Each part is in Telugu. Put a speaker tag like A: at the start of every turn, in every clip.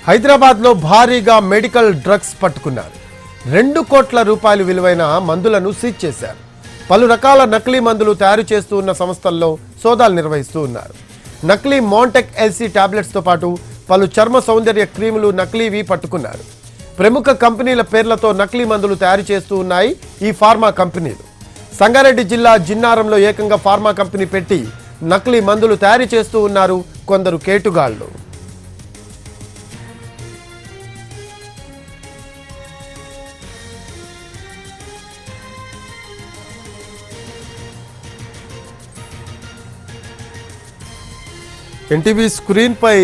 A: హైదరాబాద్లో భారీగా మెడికల్ డ్రగ్స్ పట్టుకున్నారు. 2 కోట్ల రూపాయల విలువైన మందులను సీజ్ చేశారు. పలు రకాల నకిలీ మందులు తయారు చేస్తూ ఉన్న సంస్థల్లో సోదాలు నిర్వహిస్తూ ఉన్నారు. నకిలీ మాంటెక్ ఎల్సీ టాబ్లెట్స్తో పాటు పలు చర్మ సౌందర్య క్రీములు నకిలీవి పట్టుకున్నారు. ప్రముఖ కంపెనీల పేర్లతో నకిలీ మందులు తయారు చేస్తూ ఉన్నాయి ఈ ఫార్మా కంపెనీలు. సంగారెడ్డి జిల్లా జిన్నారంలో ఏకంగా ఫార్మా కంపెనీ పెట్టి నకిలీ మందులు తయారు చేస్తూ ఉన్నారు కొందరు కేటుగాళ్లు. ఎన్టీవీ స్క్రీన్ పై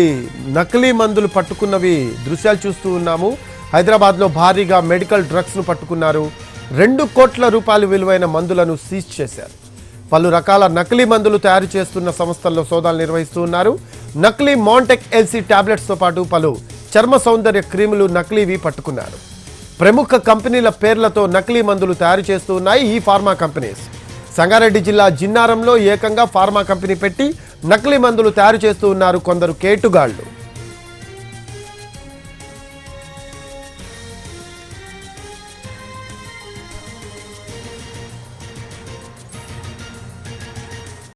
A: నకిలీ మందులు పట్టుకున్నవి దృశ్యాలు చూస్తూ ఉన్నాము. హైదరాబాద్లో భారీగా మెడికల్ డ్రగ్స్ ను పట్టుకున్నారు. 2 కోట్ల రూపాయల విలువైన మందులను సీజ్ చేశారు. పలు రకాల నకిలీ మందులు తయారు చేస్తున్న సంస్థల్లో సోదాలు నిర్వహిస్తూ ఉన్నారు. నకిలీ మాంటెక్ ఎల్సీ టాబ్లెట్స్ తో పాటు పలు చర్మ సౌందర్య క్రీములు నకిలీవి పట్టుకున్నారు. ప్రముఖ కంపెనీల పేర్లతో నకిలీ మందులు తయారు చేస్తూ ఉన్నాయి ఈ ఫార్మా కంపెనీస్. సంగారెడ్డి జిల్లా జిన్నారంలో ఏకంగా ఫార్మా కంపెనీ పెట్టి నకిలీ మందులు తయారు చేస్తూ ఉన్నారు కొందరు కేటుగాళ్లు.